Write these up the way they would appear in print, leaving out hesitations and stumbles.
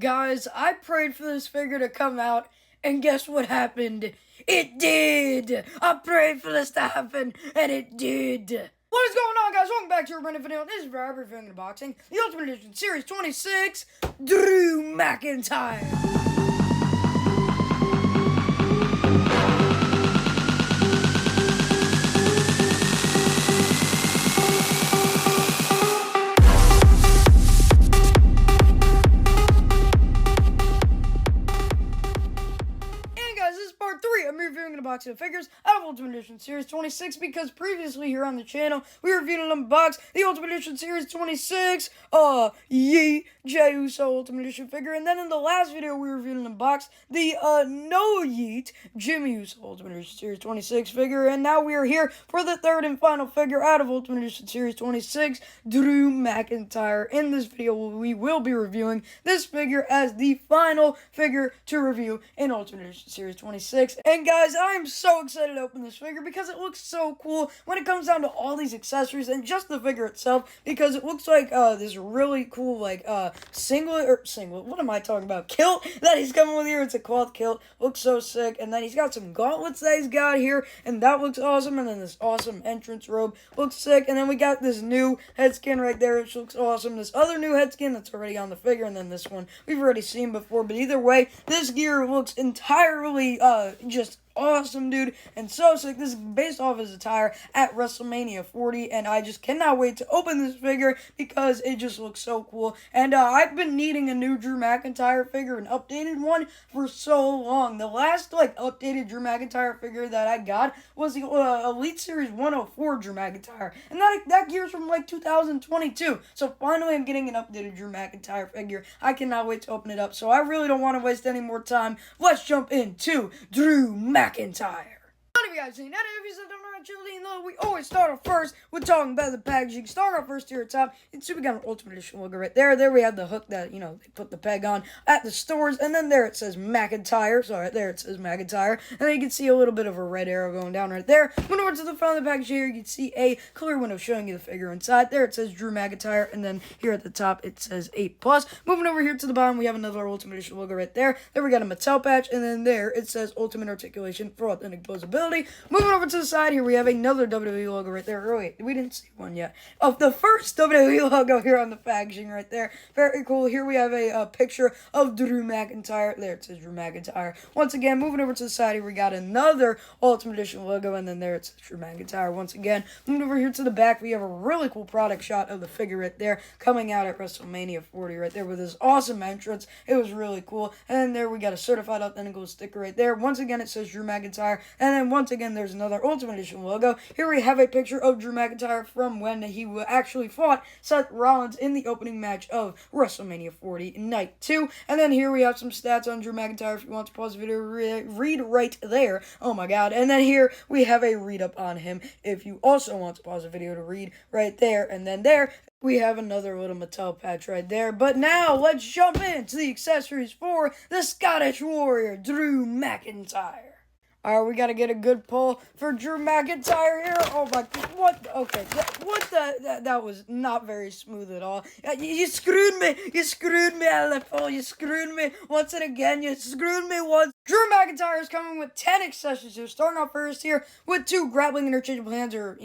Guys, I prayed for this figure to come out, and guess what happened? It did! I prayed for this to happen, and it did! What is going on, guys? Welcome back to a brand new video. This is Rob reviewing unboxing the Ultimate Edition Series 26, Drew McIntyre. I'm reviewing an unboxing of figures out of Ultimate Edition Series 26 because previously here on the channel, we reviewed and unboxed the Ultimate Edition Series 26, Jey Uso Ultimate Edition figure, and then in the last video, we reviewed and unboxed the, No Yeet Jimmy Uso Ultimate Edition Series 26 figure, and now we are here for the third and final figure out of Ultimate Edition Series 26, Drew McIntyre. In this video, we will be reviewing this figure as the final figure to review in Ultimate Edition Series 26, and guys, I am so excited to open this figure because it looks so cool when it comes down to all these accessories and just the figure itself, because it looks like this really cool singlet, what am I talking about, kilt that he's coming with here. It's a cloth kilt, looks so sick, and then he's got some gauntlets that he's got here, and that looks awesome, and then this awesome entrance robe looks sick, and then we got this new head skin right there, which looks awesome, this other new head skin that's already on the figure, and then this one we've already seen before, but either way, this gear looks entirely just awesome, dude, and so sick. This is based off his attire at WrestleMania 40, and I just cannot wait to open this figure because it just looks so cool. And I've been needing a new Drew McIntyre figure, an updated one, for so long. The last updated Drew McIntyre figure that I got was the Elite Series 104 Drew McIntyre, and that gear's from 2022. So finally, I'm getting an updated Drew McIntyre figure. I cannot wait to open it up. So I really don't want to waste any more time. Let's jump into Drew McIntyre. None of you guys seen that? If you said we always start off first with talking about the packaging. Start off first here at top. You can see we got an Ultimate Edition logo right there. There we have the hook that, they put the peg on at the stores. And then there it says McIntyre. So right there it says McIntyre. And then you can see a little bit of a red arrow going down right there. Moving over to the front of the package here, you can see a clear window showing you the figure inside. There it says Drew McIntyre. And then here at the top, it says 8+. Moving over here to the bottom, we have another Ultimate Edition logo right there. There we got a Mattel patch. And then there it says Ultimate Articulation for authentic posability. Moving over to the side here, we have another WWE logo right there. Oh, wait, we didn't see one yet. Of the first WWE logo here on the packaging right there. Very cool. Here we have a picture of Drew McIntyre. There it says Drew McIntyre. Once again, moving over to the side here, we got another Ultimate Edition logo, and then there it says Drew McIntyre once again. Moving over here to the back, we have a really cool product shot of the figure right there coming out at WrestleMania 40 right there with this awesome entrance. It was really cool. And then there we got a certified authentical sticker right there. Once again, it says Drew McIntyre. And then once again, there's another Ultimate Edition logo. Here we have a picture of Drew McIntyre from when he actually fought Seth Rollins in the opening match of WrestleMania 40 Night 2. And then here we have some stats on Drew McIntyre if you want to pause the video, read right there. Oh my god. And then here we have a read up on him if you also want to pause the video to read right there. And then there we have another little Mattel patch right there. But now let's jump into the accessories for the Scottish Warrior, Drew McIntyre. Alright, we gotta get a good pull for Drew McIntyre here. Oh my, what? Okay, that was not very smooth at all. You screwed me out of the pull. You screwed me once and again. You screwed me once. Drew McIntyre is coming with 10 accessories here. Starting off first here with 2 grappling interchangeable hands, or,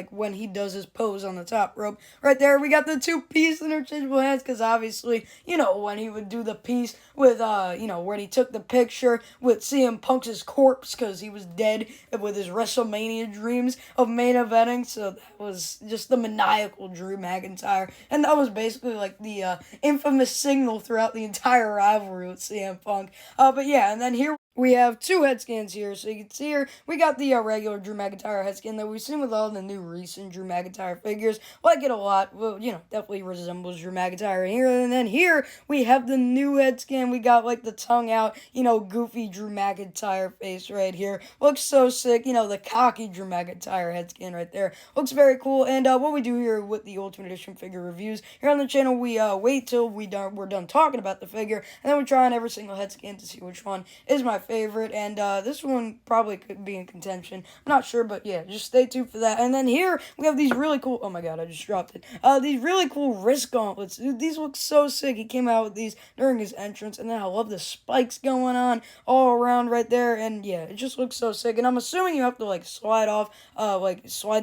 when he does his pose on the top rope. Right there, we got the 2-piece interchangeable hands, because obviously, when he would do the piece with, when he took the picture with CM Punk's corpse, because he was dead with his WrestleMania dreams of main eventing. So that was just the maniacal Drew McIntyre. And that was basically the infamous signal throughout the entire rivalry with CM Punk. But yeah, and then here we have 2 head scans here, so you can see here, we got the regular Drew McIntyre head scan that we've seen with all the new recent Drew McIntyre figures. Like it a lot, well, definitely resembles Drew McIntyre here. And then here, we have the new head scan. We got, the tongue out, goofy Drew McIntyre face right here. Looks so sick, the cocky Drew McIntyre head scan right there. Looks very cool, and what we do here with the Ultimate Edition figure reviews, here on the channel, we wait till we're done talking about the figure, and then we try on every single head scan to see which one is my favorite. favorite, and this one probably could be in contention. I'm not sure, but yeah, just stay tuned for that. And then here we have these really cool. Oh my god, I just dropped it. These really cool wrist gauntlets. Dude, these look so sick. He came out with these during his entrance, and then I love the spikes going on all around right there, and yeah, it just looks so sick. And I'm assuming you have to like slide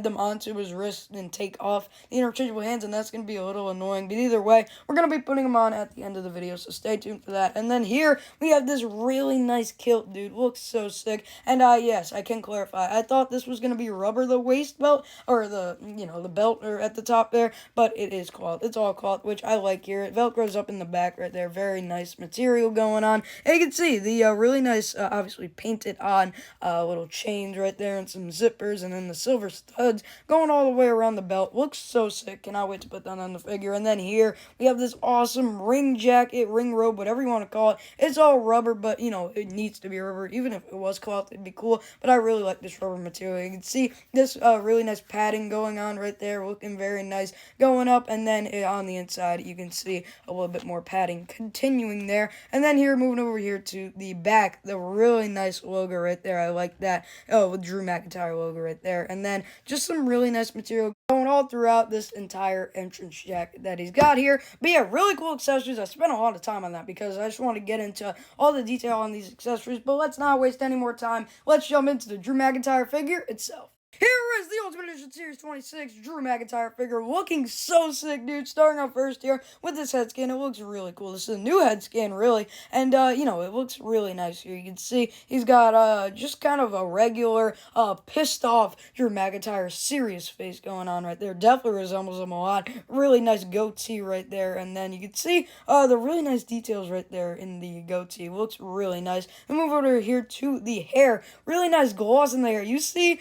them onto his wrist and take off the interchangeable hands, and that's gonna be a little annoying. But either way, we're gonna be putting them on at the end of the video, so stay tuned for that. And then here we have this really nice kilt, dude. Looks so sick. And yes, I can clarify. I thought this was gonna be rubber, the waist belt, or the belt or at the top there, but it is cloth. It's all cloth, which I like here. It velcros up in the back right there. Very nice material going on. And you can see the really nice, obviously painted on little chains right there and some zippers, and then the silver studs going all the way around the belt. Looks so sick. Cannot wait to put that on the figure. And then here we have this awesome ring jacket, ring robe, whatever you want to call it. It's all rubber, but it needs to be rubber. Even if it was cloth, it'd be cool. But I really like this rubber material. You can see this really nice padding going on right there, looking very nice going up. And then on the inside, you can see a little bit more padding continuing there. And then here, moving over here to the back, the really nice logo right there. I like that. Oh, with Drew McIntyre logo right there. And then just some really nice material going all throughout this entire entrance jacket that he's got here. But yeah, really cool accessories. I spent a lot of time on that because I just want to get into all the detail on these accessories. But let's not waste any more time. Let's jump into the Drew McIntyre figure itself. Here is the Ultimate Edition Series 26 Drew McIntyre figure, looking so sick, dude. Starting off first here with this head scan, it looks really cool. This is a new head scan, really, and it looks really nice here. You can see he's got just kind of a regular pissed off Drew McIntyre serious face going on right there. Definitely resembles him a lot. Really nice goatee right there, and then you can see the really nice details right there in the goatee. Looks really nice. And move over here to the hair. Really nice gloss in the hair. You see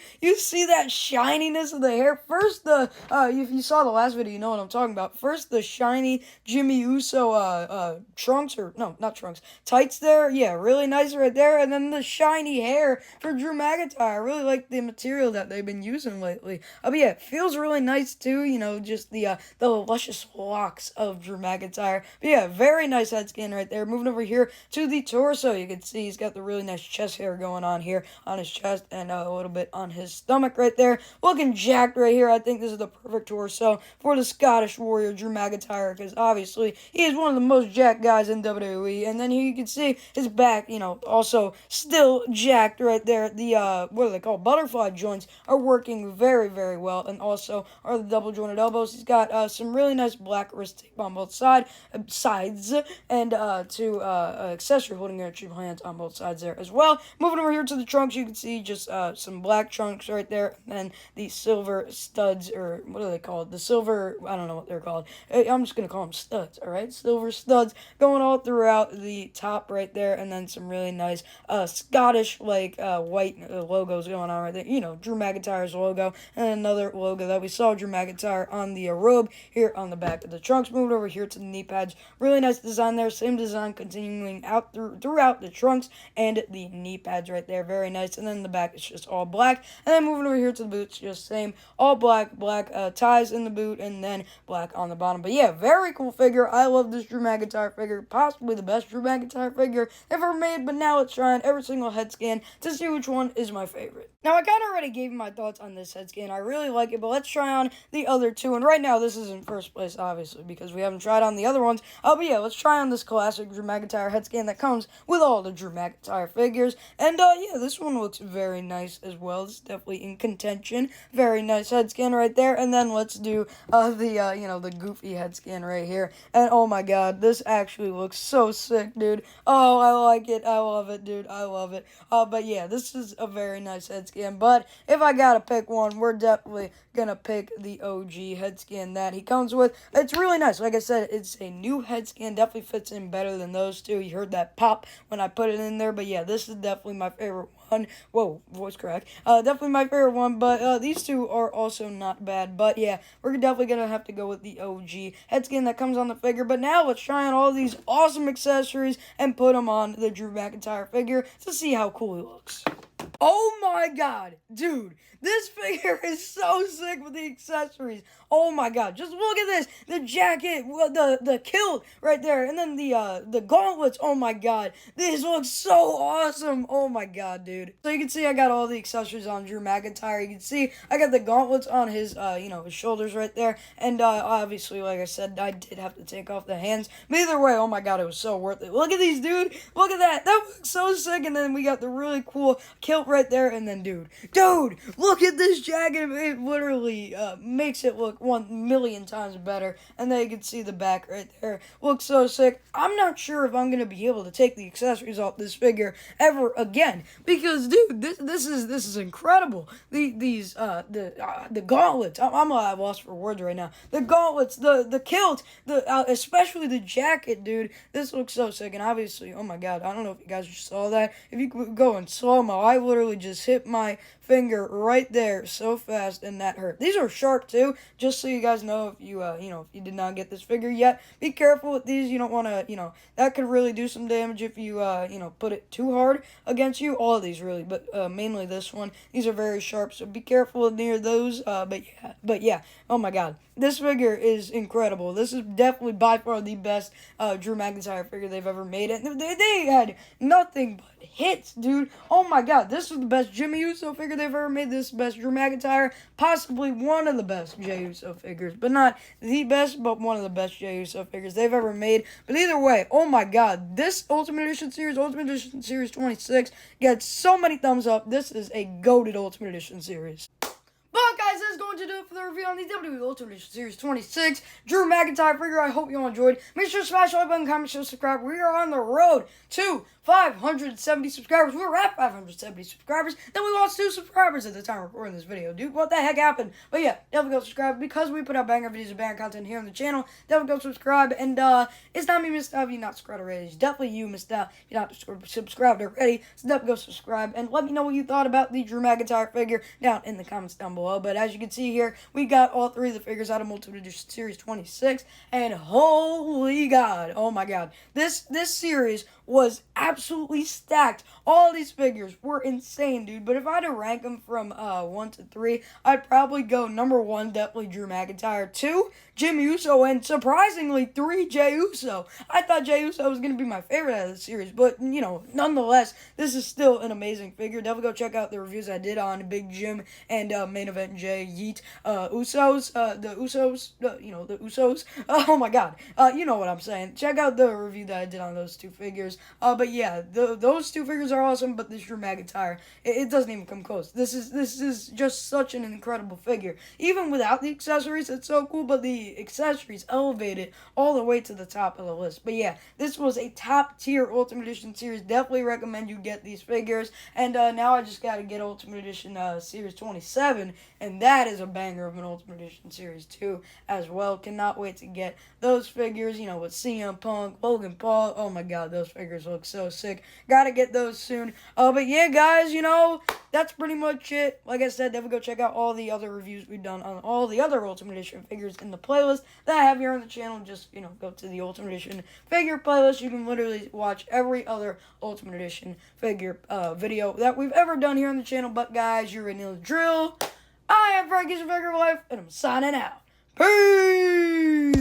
that shininess of the hair. First, if you saw the last video, you know what I'm talking about. First, the shiny Jimmy Uso trunks, or no, not trunks, tights there. Yeah, really nice right there. And then the shiny hair for Drew McIntyre. I really like the material that they've been using lately. But yeah, it feels really nice too. Just the luscious locks of Drew McIntyre. But yeah, very nice head scan right there. Moving over here to the torso, you can see he's got the really nice chest hair going on here on his chest and a little bit on his stomach right there. Looking jacked right here. I think this is the perfect torso for the Scottish Warrior Drew McIntyre, because obviously he is one of the most jacked guys in WWE. And then here you can see his back, also still jacked right there. The what are they called? Butterfly joints are working very, very well, and also are the double jointed elbows. He's got some really nice black wrist tape on both sides, and two accessory holding interchangeable hands on both sides there as well. Moving over here to the trunks, you can see just some black trunks right there, and the silver studs, or what are they called? The silver, I don't know what they're called. I'm just gonna call them studs, alright? Silver studs going all throughout the top right there, and then some really nice Scottish, white logos going on right there. Drew McIntyre's logo, and another logo that we saw Drew McIntyre on the robe here on the back of the trunks. Moving over here to the knee pads. Really nice design there. Same design continuing out throughout the trunks and the knee pads right there. Very nice. And then the back is just all black. And then moving over here to the boots, just same, all black ties in the boot, and then black on the bottom. But yeah, very cool figure. I love this Drew McIntyre figure. Possibly the best Drew McIntyre figure ever made, but now let's try on every single head scan to see which one is my favorite. Now, I kind of already gave my thoughts on this head scan. I really like it, but let's try on the other two. And right now, this is in first place, obviously, because we haven't tried on the other ones. But yeah, let's try on this classic Drew McIntyre head scan that comes with all the Drew McIntyre figures. And yeah, this one looks very nice as well. It's definitely in contention. Very nice head scan right there. And then let's do the goofy head scan right here. And oh my god, this actually looks so sick, dude. Oh, I like it. I love it, dude. I love it. But yeah, this is a very nice head scan. But if I gotta pick one, we're definitely gonna pick the OG head scan that he comes with. It's really nice. Like I said, it's a new head scan. Definitely fits in better than those two. You heard that pop when I put it in there. But yeah, this is definitely my favorite one. Whoa, voice crack. Definitely my favorite one, but these two are also not bad. But yeah, we're definitely gonna have to go with the OG head scan that comes on the figure. But now let's try on all these awesome accessories and put them on the Drew McIntyre figure to see how cool he looks. Oh my god, dude, this figure is so sick with the accessories. Oh my god, just look at this. The jacket, the kilt right there, and then the gauntlets. Oh my god, this looks so awesome. Oh my god, dude. So you can see I got all the accessories on Drew McIntyre. You can see I got the gauntlets on his his shoulders right there, and obviously, like I said, I did have to take off the hands. But either way, oh my god, it was so worth it. Look at these, dude. Look at that. That looks so sick. And then we got the really cool kilt right there, and then dude, look at this jacket. It literally makes it look 1,000,000 times better. And then you can see the back right there. Looks so sick. I'm not sure if I'm gonna be able to take the accessories off this figure ever again, because dude, this is incredible. The gauntlets. I'm lost for words right now. The gauntlets, the kilt, especially the jacket, dude. This looks so sick. And obviously, oh my god, I don't know if you guys just saw that. If you could go in slow mo, I literally just hit my finger right there so fast, and that hurt. These are sharp too, just so you guys know. If you if you did not get this figure yet, be careful with these. You don't want to, that could really do some damage if you put it too hard against you. All of these really, but mainly this one. These are very sharp, so be careful near those. But yeah, oh my god, this figure is incredible. This is definitely by far the best Drew McIntyre figure they've ever made. And they had nothing but hits, dude. Oh my god, this is the best Jimmy Uso figure they've ever made. This is the best Drew McIntyre, possibly one of the best Jey Uso figures, but not the best, but one of the best Jey Uso figures they've ever made. But either way, oh my god, this Ultimate Edition Series 26, gets so many thumbs up. This is a goated Ultimate Edition series. But guys, that's going to do it for the review on the WWE Ultimate Edition Series 26 Drew McIntyre figure. I hope you all enjoyed. Make sure to smash the like button, comment, share, subscribe. We are on the road to 570 subscribers. We were at 570 subscribers. Then we lost 2 subscribers at the time of recording this video. Dude, what the heck happened? But yeah, definitely go subscribe, because we put out banger videos and banger content here on the channel. Definitely go subscribe. And it's not me missed out if you're not subscribed already. It's definitely you missed out if you're not subscribed already. So definitely go subscribe and let me know what you thought about the Drew McIntyre figure down in the comments down below. But as you can see here, we got all 3 of the figures out of Ultimate Edition Series 26, and holy god, oh my god, this series was absolutely stacked. All these figures were insane, dude. But if I had to rank them from 1 to 3, I'd probably go number 1, definitely Drew McIntyre, 2, Jimmy Uso, and surprisingly 3, Jey Uso. I thought Jey Uso was going to be my favorite out of the series, but nonetheless, this is still an amazing figure. Definitely go check out the reviews I did on Big Jim and Main Event Jay Yeet Usos, the Usos. Oh my god, you know what I'm saying. Check out the review that I did on those 2 figures. But yeah, those 2 figures are awesome. But this Drew McIntyre, it doesn't even come close. This is just such an incredible figure. Even without the accessories, it's so cool. But the accessories elevate it all the way to the top of the list. But yeah, this was a top tier Ultimate Edition series. Definitely recommend you get these figures. And now I just gotta get Ultimate Edition Series 27, and that is a banger of an Ultimate Edition Series 2 as well. Cannot wait to get those figures, with CM Punk, Logan Paul. Oh my god, those figures look so sick. Gotta get those soon. But yeah, guys, that's pretty much it. Like I said, definitely go check out all the other reviews we've done on all the other Ultimate Edition figures in the playlist that I have here on the channel. Just, go to the Ultimate Edition figure playlist. You can literally watch every other Ultimate Edition figure video that we've ever done here on the channel. But guys, you already know the drill. I am Frankie's Figure of Life, and I'm signing out. Peace!